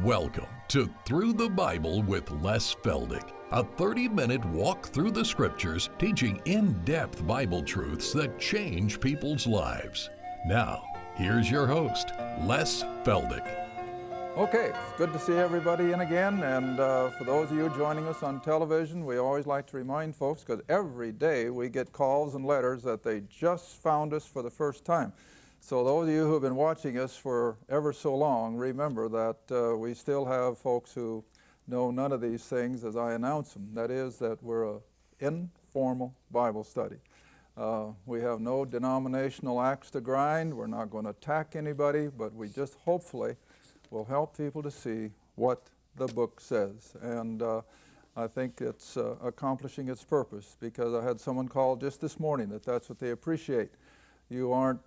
Welcome to Through the Bible with Les Feldick, a 30-minute walk through the Scriptures teaching in-depth Bible truths that change people's lives. Now, here's your host, Les Feldick. Okay, it's good to see everybody in again, and for those of you joining us on television, we always like to remind folks, because every day we get calls and letters that they just found us for the first time. So those of you who have been watching us for ever so long, remember that we still have folks who know none of these things as I announce them. That is that we're an informal Bible study. We have no denominational axe to grind. We're not going to attack anybody, but we just hopefully will help people to see what the book says. And I think it's accomplishing its purpose, because I had someone call just this morning that that's what they appreciate. You aren't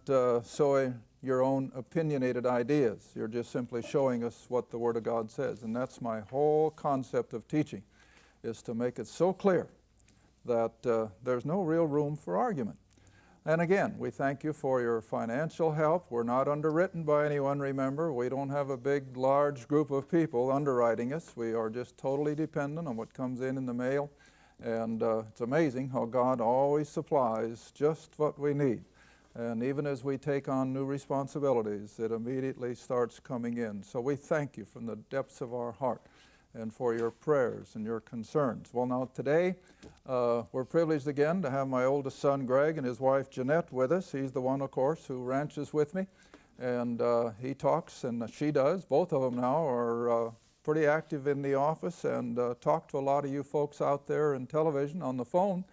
sowing your own opinionated ideas. You're just simply showing us what the Word of God says. And that's my whole concept of teaching, is to make it so clear that there's no real room for argument. And again, we thank you for your financial help. We're not underwritten by anyone, remember. We don't have a big, large group of people underwriting us. We are just totally dependent on what comes in the mail. And it's amazing how God always supplies just what we need. And even as we take on new responsibilities, it immediately starts coming in. So we thank you from the depths of our heart and for your prayers and your concerns. Well, now today, we're privileged again to have my oldest son, Greg, and his wife, Jeanette, with us. He's the one, of course, who ranches with me. And he talks, and she does. Both of them now are pretty active in the office and talk to a lot of you folks out there in television, on the phone.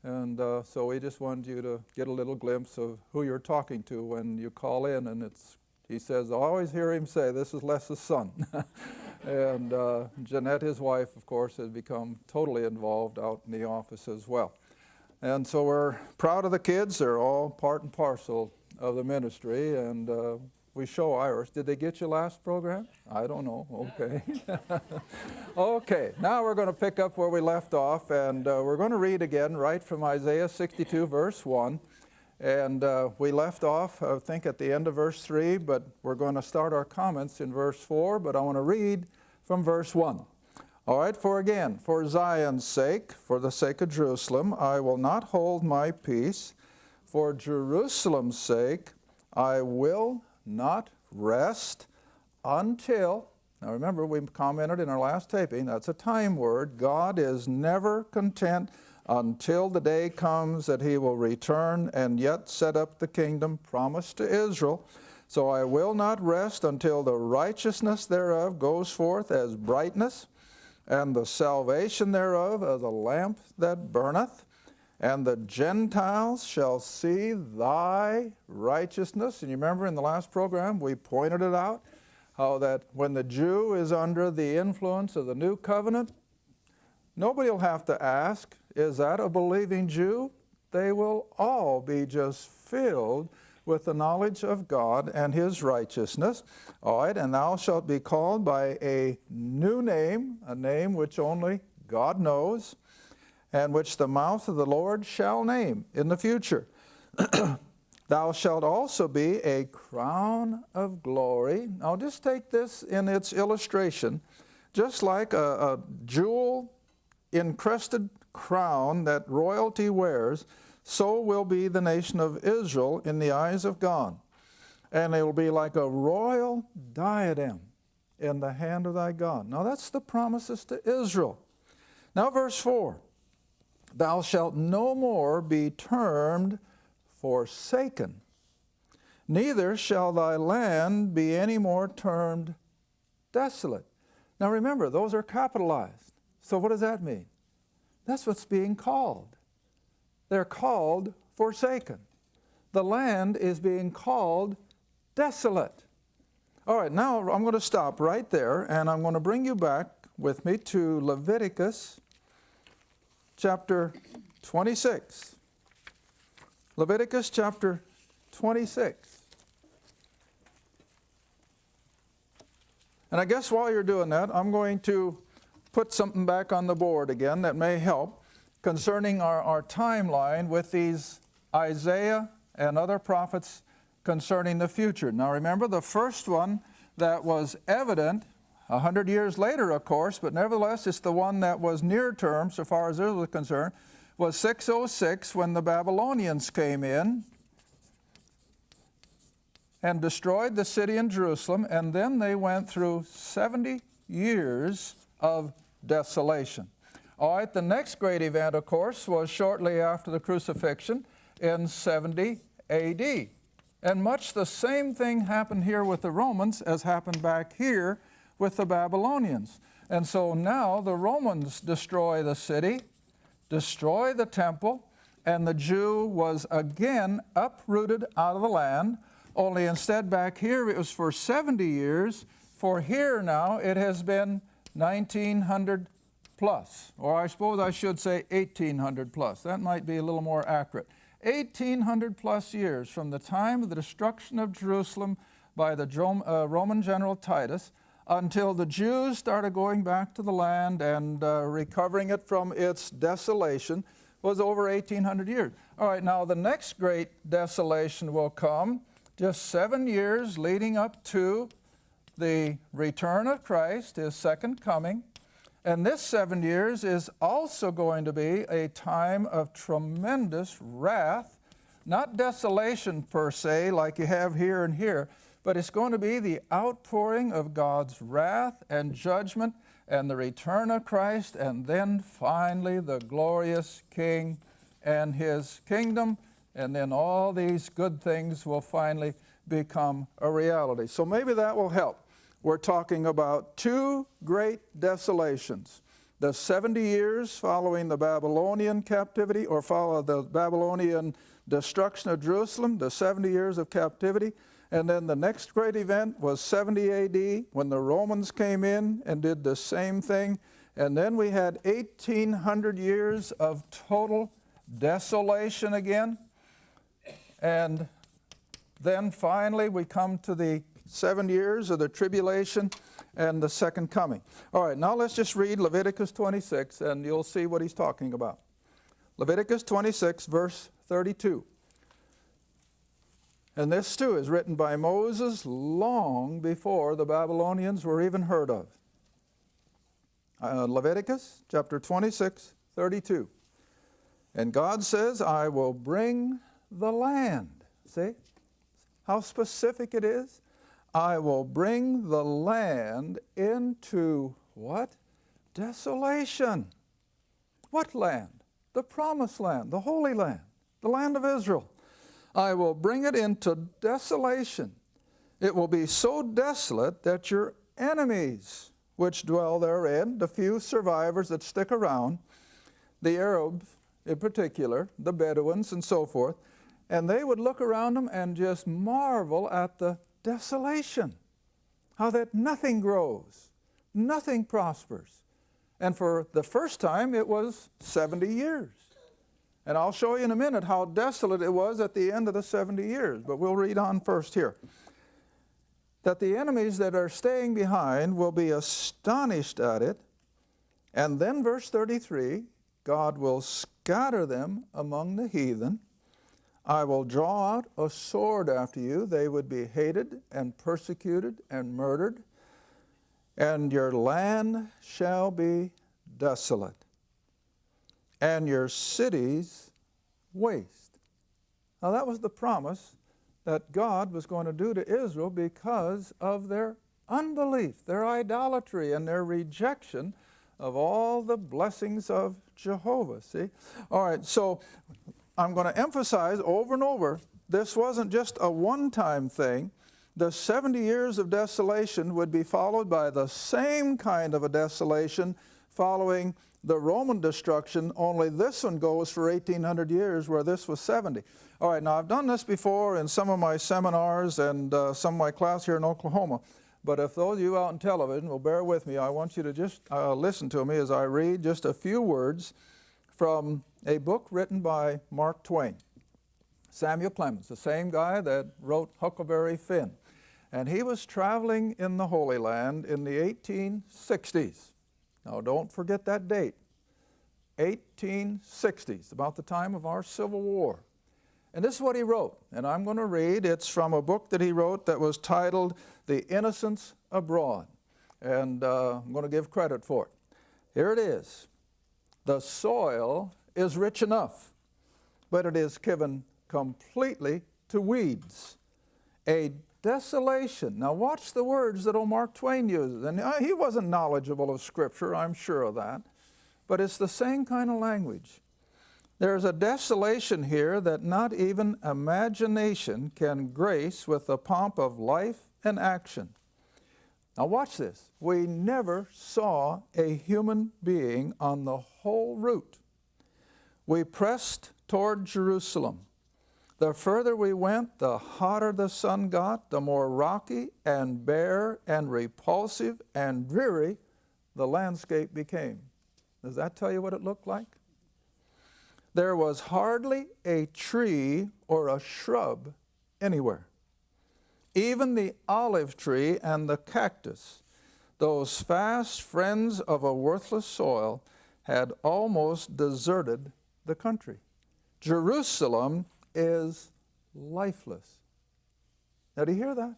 And so we just wanted you to get a little glimpse of who you're talking to when you call in. And he says, I always hear him say, this is Les's son. And Jeanette, his wife, of course, has become totally involved out in the office as well. And so we're proud of the kids. They're all part and parcel of the ministry. And we show Irish. Did they get you last program? I don't know. Okay. Okay, now we're going to pick up where we left off, and we're going to read again right from Isaiah 62, verse 1. And we left off, I think, at the end of verse 3, but we're going to start our comments in verse 4, but I want to read from verse 1. All right, for Zion's sake, for the sake of Jerusalem, I will not hold my peace. For Jerusalem's sake, I will not rest until, now remember, we commented in our last taping, that's a time word. God is never content until the day comes that he will return and yet set up the kingdom promised to Israel. So I will not rest until the righteousness thereof goes forth as brightness, and the salvation thereof as a lamp that burneth. And the Gentiles shall see thy righteousness. And you remember in the last program we pointed it out, how that when the Jew is under the influence of the new covenant, nobody will have to ask, is that a believing Jew? They will all be just filled with the knowledge of God and his righteousness. All right, and thou shalt be called by a new name, a name which only God knows, and which the mouth of the Lord shall name in the future. Thou shalt also be a crown of glory. Now just take this in its illustration. Just like a jewel-encrusted crown that royalty wears, so will be the nation of Israel in the eyes of God. And it will be like a royal diadem in the hand of thy God. Now that's the promises to Israel. Now verse 4. Thou shalt no more be termed forsaken, neither shall thy land be any more termed desolate. Now remember, those are capitalized. So what does that mean? That's what's being called. They're called forsaken. The land is being called desolate. All right, now I'm going to stop right there, and I'm going to bring you back with me to Leviticus chapter 26. Leviticus chapter 26. And I guess while you're doing that, I'm going to put something back on the board again that may help concerning our timeline with these Isaiah and other prophets concerning the future. Now remember, the first one that was evident 100 years later, of course, but nevertheless, it's the one that was near term, so far as Israel was concerned, was 606 when the Babylonians came in and destroyed the city in Jerusalem, and then they went through 70 years of desolation. All right, the next great event, of course, was shortly after the crucifixion in 70 AD. And much the same thing happened here with the Romans as happened back here with the Babylonians. And so now the Romans destroy the city, destroy the temple, and the Jew was again uprooted out of the land. Only instead back here it was for 70 years. For here now it has been 1900 plus, or I suppose I should say 1800 plus. That might be a little more accurate. 1800 plus years from the time of the destruction of Jerusalem by the Roman general Titus until the Jews started going back to the land and recovering it from its desolation was over 1800 years. All right, now the next great desolation will come just 7 years leading up to the return of Christ, his second coming. And this 7 years is also going to be a time of tremendous wrath, not desolation per se like you have here and here, but it's going to be the outpouring of God's wrath and judgment and the return of Christ, and then finally the glorious King and his kingdom, and then all these good things will finally become a reality. So maybe that will help. We're talking about two great desolations. The 70 years following the Babylonian captivity, or follow the Babylonian destruction of Jerusalem, the 70 years of captivity. And then the next great event was 70 AD when the Romans came in and did the same thing. And then we had 1800 years of total desolation again. And then finally we come to the 7 years of the tribulation and the second coming. All right, now let's just read Leviticus 26 and you'll see what he's talking about. Leviticus 26 verse 32. And this too is written by Moses long before the Babylonians were even heard of. Leviticus chapter 26, 32. And God says, I will bring the land. See how specific it is? I will bring the land into what? Desolation. What land? The promised land, the Holy Land, the land of Israel. I will bring it into desolation. It will be so desolate that your enemies which dwell therein, the few survivors that stick around, the Arabs in particular, the Bedouins and so forth, and they would look around them and just marvel at the desolation, how that nothing grows, nothing prospers. And for the first time it was 70 years. And I'll show you in a minute how desolate it was at the end of the 70 years, but we'll read on first here. That the enemies that are staying behind will be astonished at it. And then verse 33, God will scatter them among the heathen. I will draw out a sword after you. They would be hated and persecuted and murdered. And your land shall be desolate, and your cities waste. Now that was the promise that God was going to do to Israel because of their unbelief, their idolatry, and their rejection of all the blessings of Jehovah. See? All right, so I'm going to emphasize over and over, this wasn't just a one-time thing. The 70 years of desolation would be followed by the same kind of a desolation following the Roman destruction, only this one goes for 1800 years where this was 70. All right, now I've done this before in some of my seminars and some of my class here in Oklahoma, but if those of you out in television will bear with me, I want you to just listen to me as I read just a few words from a book written by Mark Twain. Samuel Clemens, the same guy that wrote Huckleberry Finn. And he was traveling in the Holy Land in the 1860s. Now, don't forget that date, 1860s, about the time of our Civil War. And this is what he wrote, and I'm going to read. It's from a book that he wrote that was titled The Innocents Abroad. and I'm going to give credit for it. Here it is. The soil is rich enough, but it is given completely to weeds. A desolation. Now watch the words that old Mark Twain uses. And he wasn't knowledgeable of Scripture, I'm sure of that. But it's the same kind of language. There's a desolation here that not even imagination can grace with the pomp of life and action. Now watch this. We never saw a human being on the whole route. We pressed toward Jerusalem. The further we went, the hotter the sun got, the more rocky and bare and repulsive and dreary the landscape became. Does that tell you what it looked like? There was hardly a tree or a shrub anywhere. Even the olive tree and the cactus, those fast friends of a worthless soil, had almost deserted the country. Jerusalem is lifeless. Now, do you hear that?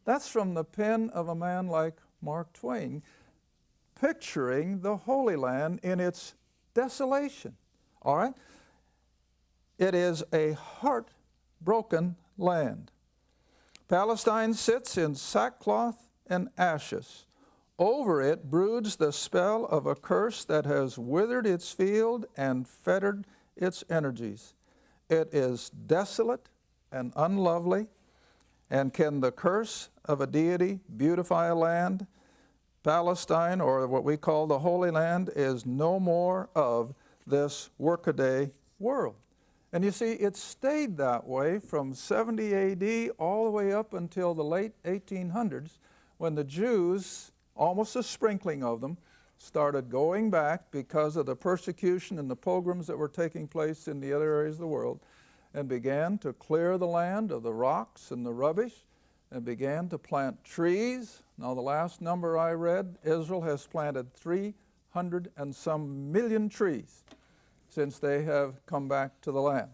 That's from the pen of a man like Mark Twain, picturing the Holy Land in its desolation. All right? It is a heartbroken land. Palestine sits in sackcloth and ashes. Over it broods the spell of a curse that has withered its field and fettered its energies. It is desolate and unlovely, and can the curse of a deity beautify a land? Palestine, or what we call the Holy Land, is no more of this workaday world. And you see, it stayed that way from 70 AD all the way up until the late 1800s, when the Jews, almost a sprinkling of them, started going back because of the persecution and the pogroms that were taking place in the other areas of the world, and began to clear the land of the rocks and the rubbish, and began to plant trees. Now, the last number I read, Israel has planted 300 and some million trees since they have come back to the land.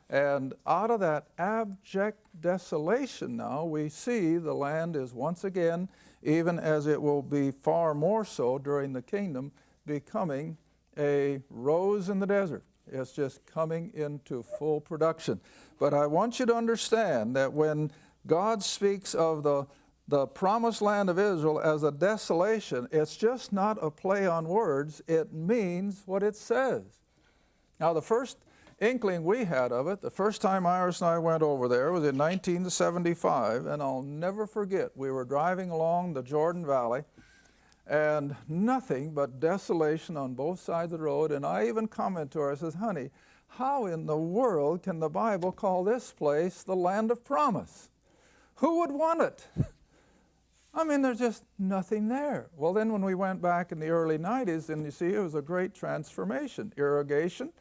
And out of that abject desolation now, we see the land is once again, even as it will be far more so during the kingdom, becoming a rose in the desert. It's just coming into full production. But I want you to understand that when God speaks of the promised land of Israel as a desolation, it's just not a play on words. It means what it says. Now, the first inkling we had of it, the first time Iris and I went over there was in 1975, and I'll never forget, we were driving along the Jordan Valley, and nothing but desolation on both sides of the road, and I even commented to her, I says, honey, how in the world can the Bible call this place the land of promise? Who would want it? I mean, there's just nothing there. Well, then when we went back in the early 90s, and you see, it was a great transformation. Irrigation,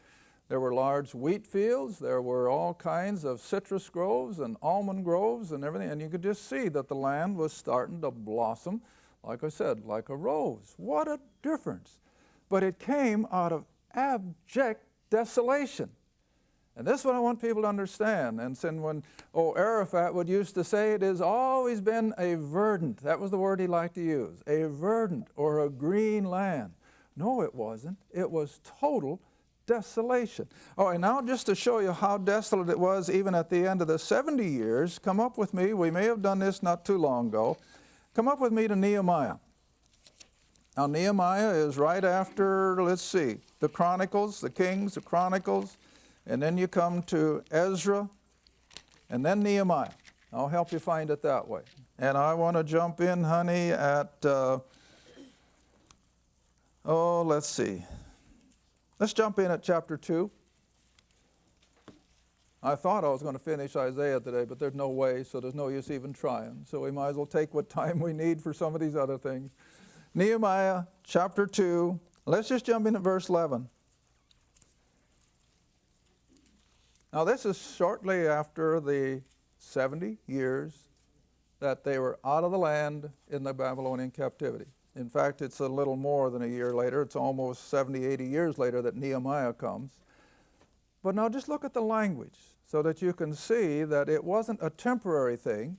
there were large wheat fields, there were all kinds of citrus groves and almond groves and everything, and you could just see that the land was starting to blossom, like I said, like a rose. What a difference. But it came out of abject desolation. And this is what I want people to understand. And so when Arafat would used to say, it has always been a verdant. That was the word he liked to use. A verdant or a green land. No, it wasn't. It was total desolation. All right, now just to show you how desolate it was even at the end of the 70 years, come up with me. We may have done this not too long ago. Come up with me to Nehemiah. Now, Nehemiah is right after, let's see, the Chronicles, the Kings, the Chronicles, and then you come to Ezra, and then Nehemiah. I'll help you find it that way. And I want to jump in, honey, at, let's see. Let's jump in at chapter 2. I thought I was going to finish Isaiah today, but there's no way, so there's no use even trying. So we might as well take what time we need for some of these other things. Nehemiah chapter 2. Let's just jump in at verse 11. Now, this is shortly after the 70 years that they were out of the land in the Babylonian captivity. In fact, it's a little more than a year later. It's almost 70, 80 years later that Nehemiah comes. But now just look at the language so that you can see that it wasn't a temporary thing.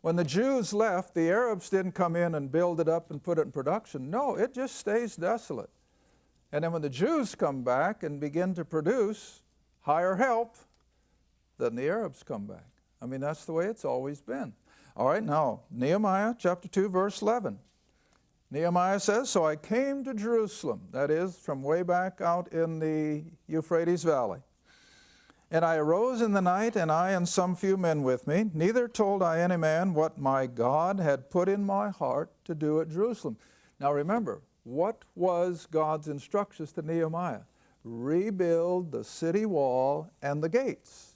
When the Jews left, the Arabs didn't come in and build it up and put it in production. No, it just stays desolate. And then when the Jews come back and begin to produce, hire help, then the Arabs come back. I mean, that's the way it's always been. All right, now, Nehemiah chapter 2, verse 11. Nehemiah says, "So I came to Jerusalem," that is, from way back out in the Euphrates Valley. "And I arose in the night, and I and some few men with me, neither told I any man what my God had put in my heart to do at Jerusalem." Now remember, what was God's instructions to Nehemiah? Rebuild the city wall and the gates.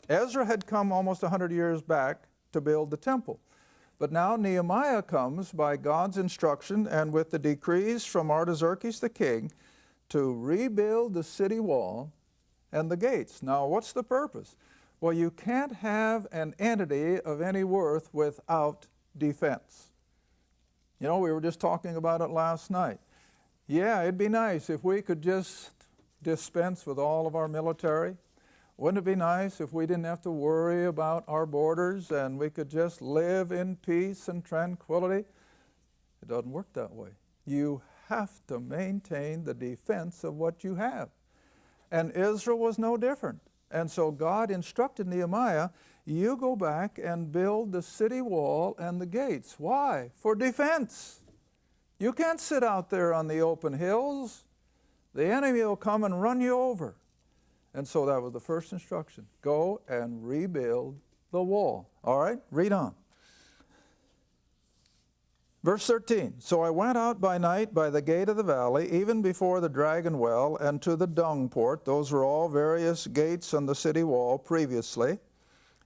Ezra had come almost 100 years back to build the temple. But now Nehemiah comes by God's instruction and with the decrees from Artaxerxes the king to rebuild the city wall and the gates. Now, what's the purpose? Well, you can't have an entity of any worth without defense. You know, we were just talking about it last night. Yeah, it'd be nice if we could just dispense with all of our military. Wouldn't it be nice if we didn't have to worry about our borders and we could just live in peace and tranquility? It doesn't work that way. You have to maintain the defense of what you have. And Israel was no different. And so God instructed Nehemiah, you go back and build the city wall and the gates. Why? For defense. You can't sit out there on the open hills. The enemy will come and run you over. And so that was the first instruction. Go and rebuild the wall. All right, read on. Verse 13, "So I went out by night by the gate of the valley, even before the dragon well, and to the dung port." Those were all various gates on the city wall previously.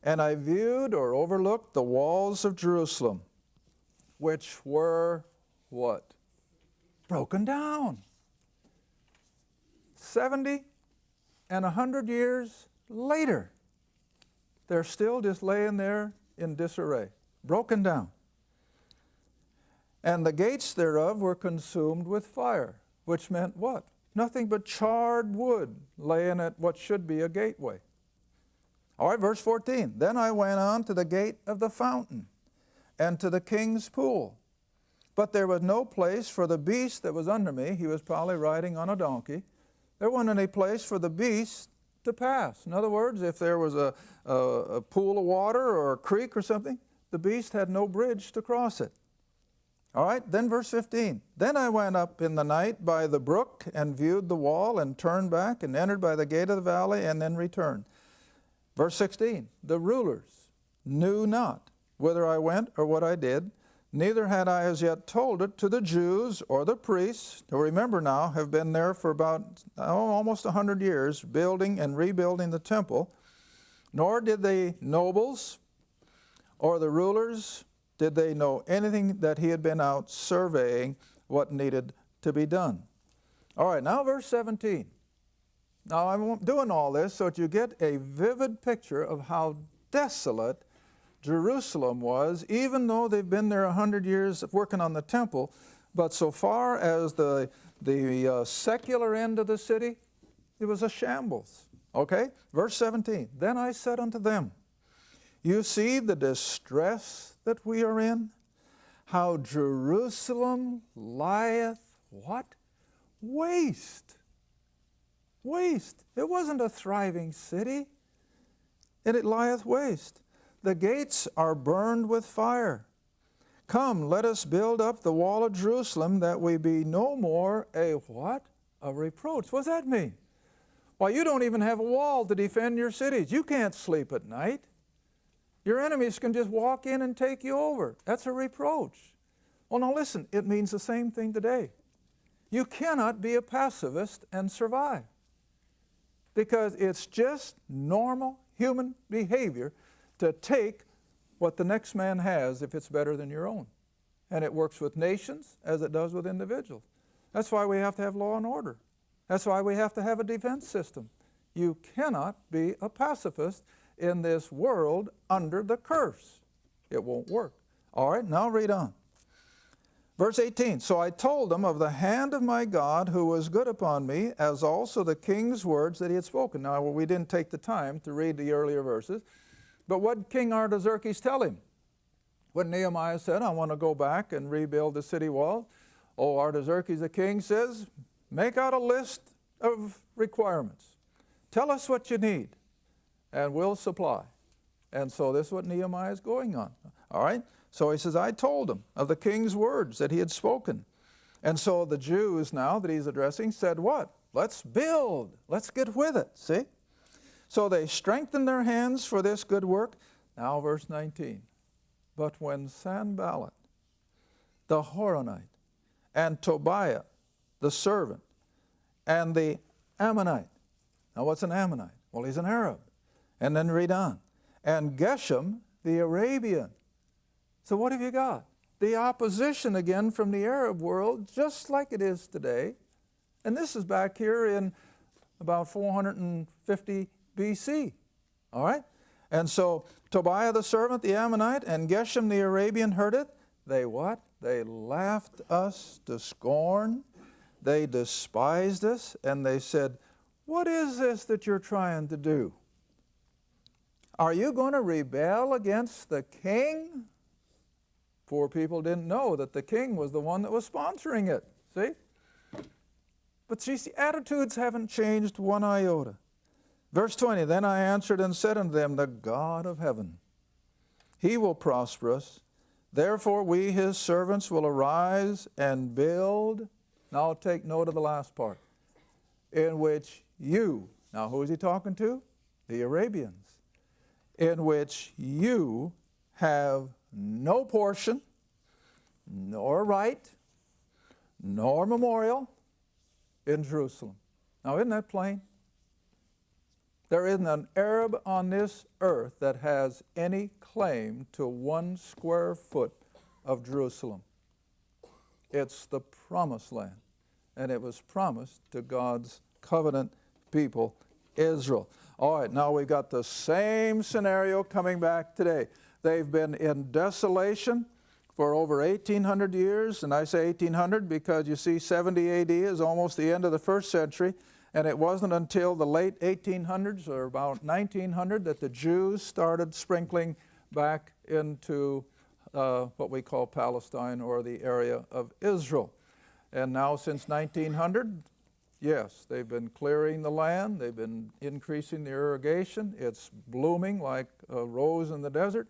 "And I viewed or overlooked the walls of Jerusalem, which were" what? Broken down. 70 and 100 years later, they're still just laying there in disarray, broken down. "And the gates thereof were consumed with fire," which meant what? Nothing but charred wood laying at what should be a gateway. All right, verse 14. "Then I went on to the gate of the fountain and to the king's pool. But there was no place for the beast that was under me." He was probably riding on a donkey. There wasn't any place for the beast to pass. In other words, if there was a pool of water or a creek or something, the beast had no bridge to cross it. All right, then verse 15. "Then I went up in the night by the brook and viewed the wall and turned back and entered by the gate of the valley and then returned." Verse 16. "The rulers knew not whither I went or what I did, neither had I as yet told it to the Jews or the priests," who remember now have been there for about almost 100 years, building and rebuilding the temple, "nor did the nobles or the rulers, did they know anything that he had been out surveying what needed to be done." All right, now verse 17. Now I'm doing all this so that you get a vivid picture of how desolate Jerusalem was, even though they've been there 100 years working on the temple. But so far as the secular end of the city, it was a shambles. Okay, verse 17. "Then I said unto them, You see the distress that we are in, how Jerusalem lieth," what? Waste. Waste. It wasn't a thriving city, and it lieth waste. "The gates are burned with fire. Come, let us build up the wall of Jerusalem, that we be no more a" what? "A reproach." What does that mean? Why, you don't even have a wall to defend your cities. You can't sleep at night. Your enemies can just walk in and take you over. That's a reproach. Well, now listen, it means the same thing today. You cannot be a pacifist and survive, because it's just normal human behavior to take what the next man has if it's better than your own. And it works with nations as it does with individuals. That's why we have to have law and order. That's why we have to have a defense system. You cannot be a pacifist in this world under the curse. It won't work. All right, now read on. Verse 18, "So I told them of the hand of my God who was good upon me, as also the king's words that he had spoken." Now, we didn't take the time to read the earlier verses, but what did King Artaxerxes tell him? When Nehemiah said, I want to go back and rebuild the city wall, Artaxerxes the king says, make out a list of requirements. Tell us what you need, and we'll supply. And so this is what Nehemiah is going on. All right? So he says, I told him of the king's words that he had spoken. And so the Jews now that he's addressing said, what? Let's build. Let's get with it. See? So they strengthened their hands for this good work. Now verse 19. But when Sanballat, the Horonite, and Tobiah, the servant, and the Ammonite. Now what's an Ammonite? Well, he's an Arab. And then read on. And Geshem, the Arabian. So what have you got? The opposition again from the Arab world, just like it is today. And this is back here in about 450 BC. All right? And so Tobiah the servant, the Ammonite, and Geshem the Arabian heard it. They what? They laughed us to scorn. They despised us, and they said, what is this that you're trying to do? Are you going to rebel against the king? Poor people didn't know that the king was the one that was sponsoring it. See? But see, attitudes haven't changed one iota. Verse 20, then I answered and said unto them, the God of heaven, he will prosper us. Therefore we, his servants, will arise and build. Now take note of the last part. In which you, now who is he talking to? The Arabians. In which you have no portion, nor right, nor memorial in Jerusalem. Now isn't that plain? There isn't an Arab on this earth that has any claim to 1 square foot of Jerusalem. It's the promised land, and it was promised to God's covenant people, Israel. All right, now we've got the same scenario coming back today. They've been in desolation for over 1,800 years, and I say 1,800 because you see 70 AD is almost the end of the first century, and it wasn't until the late 1800s or about 1900 that the Jews started sprinkling back into what we call Palestine or the area of Israel. And now since 1900, yes, they've been clearing the land, they've been increasing the irrigation, it's blooming like a rose in the desert,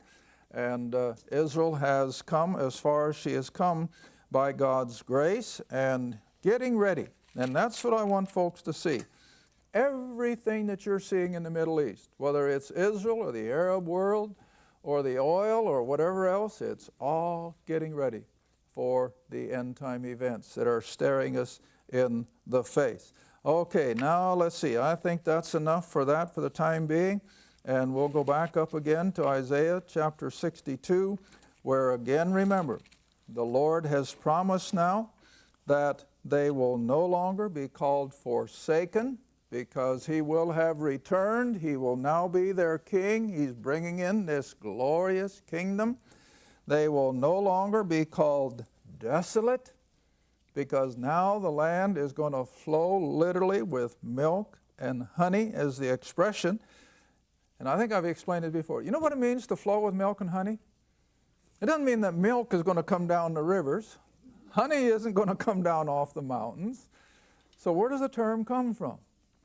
and Israel has come as far as she has come by God's grace and getting ready. And that's what I want folks to see. Everything that you're seeing in the Middle East, whether it's Israel or the Arab world or the oil or whatever else, it's all getting ready for the end time events that are staring us in the face. Okay, now let's see. I think that's enough for that for the time being. And we'll go back up again to Isaiah chapter 62, where again, remember, the Lord has promised now that they will no longer be called forsaken because he will have returned. He will now be their king. He's bringing in this glorious kingdom. They will no longer be called desolate because now the land is going to flow literally with milk and honey as the expression. And I think I've explained it before. You know what it means to flow with milk and honey? It doesn't mean that milk is going to come down the rivers. Honey isn't going to come down off the mountains. So where does the term come from?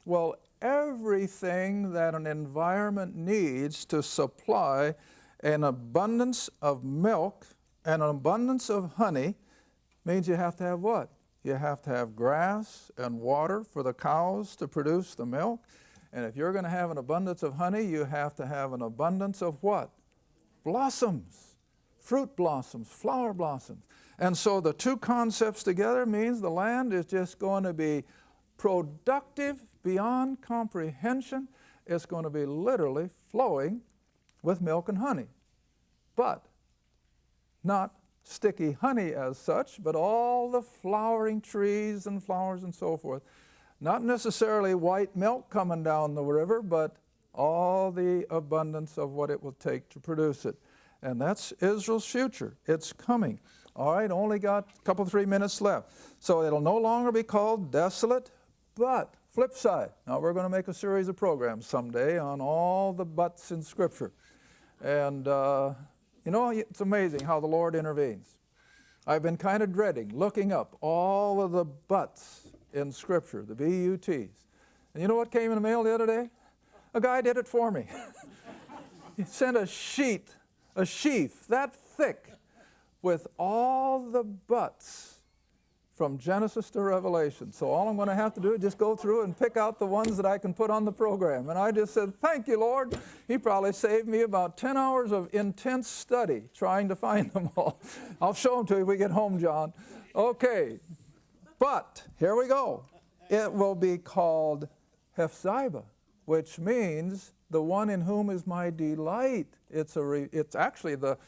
Well, everything that an environment needs to supply an abundance of milk and an abundance of honey means you have to have what? You have to have grass and water for the cows to produce the milk. And if you're going to have an abundance of honey, you have to have an abundance of what? Blossoms, fruit blossoms, flower blossoms. And so the two concepts together means the land is just going to be productive beyond comprehension. It's going to be literally flowing with milk and honey. But not sticky honey as such, but all the flowering trees and flowers and so forth. Not necessarily white milk coming down the river, but all the abundance of what it will take to produce it. And that's Israel's future. It's coming. All right, only got a couple, 3 minutes left. So it'll no longer be called desolate, but flip side. Now we're going to make a series of programs someday on all the buts in Scripture. And You know, it's amazing how the Lord intervenes. I've been kind of dreading looking up all of the buts in Scripture, the B-U-Ts. And you know what came in the mail the other day? A guy did it for me. He sent a sheaf that thick with all the buts from Genesis to Revelation. So all I'm going to have to do is just go through and pick out the ones that I can put on the program. And I just said, thank you, Lord. He probably saved me about 10 hours of intense study trying to find them all. I'll show them to you when we get home, John. Okay, but here we go. It will be called Hephzibah, which means the one in whom is my delight. It's actually the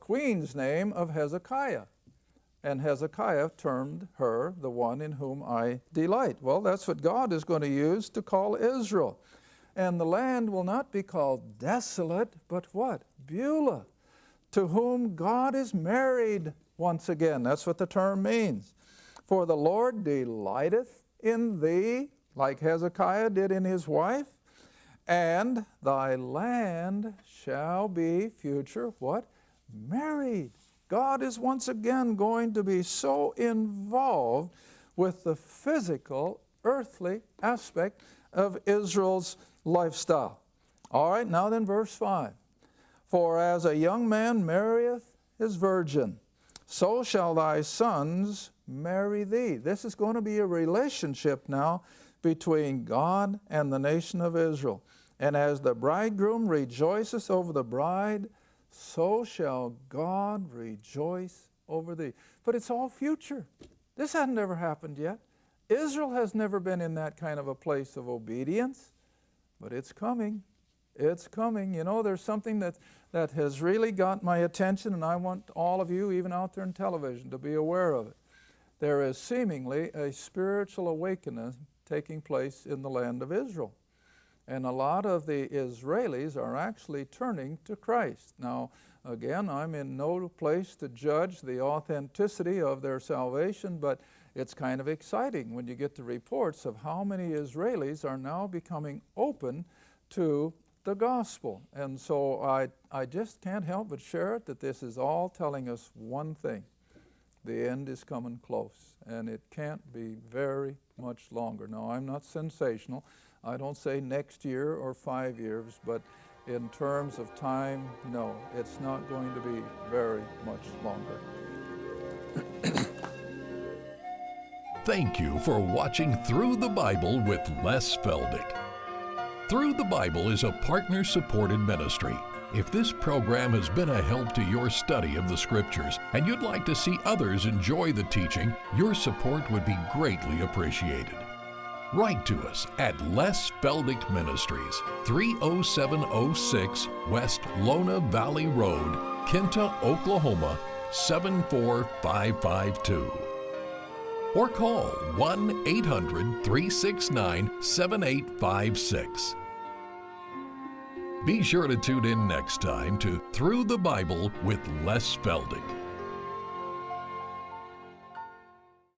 queen's name of Hezekiah. And Hezekiah termed her the one in whom I delight. Well, that's what God is going to use to call Israel. And the land will not be called desolate, but what? Beulah, to whom God is married once again. That's what the term means. For the Lord delighteth in thee, like Hezekiah did in his wife, and thy land shall be, future, what? Married. God is once again going to be so involved with the physical, earthly aspect of Israel's lifestyle. All right, now then verse 5. For as a young man marrieth his virgin, so shall thy sons marry thee. This is going to be a relationship now between God and the nation of Israel. And as the bridegroom rejoiceth over the bride, so shall God rejoice over thee. But it's all future. This hasn't ever happened yet. Israel has never been in that kind of a place of obedience, but it's coming. It's coming. You know, there's something that has really got my attention, and I want all of you, even out there in television, to be aware of it. There is seemingly a spiritual awakening taking place in the land of Israel. And a lot of the Israelis are actually turning to Christ. Now, again, I'm in no place to judge the authenticity of their salvation, but it's kind of exciting when you get the reports of how many Israelis are now becoming open to the gospel. And so I just can't help but share it, that this is all telling us one thing. The end is coming close, and it can't be very much longer. Now, I'm not sensational. I don't say next year or 5 years, but in terms of time, no, it's not going to be very much longer. Thank you for watching Through the Bible with Les Feldick. Through the Bible is a partner-supported ministry. If this program has been a help to your study of the Scriptures and you'd like to see others enjoy the teaching, your support would be greatly appreciated. Write to us at Les Feldick Ministries, 30706 West Lona Valley Road, Kinta, Oklahoma, 74552. Or call 1-800-369-7856. Be sure to tune in next time to Through the Bible with Les Feldick.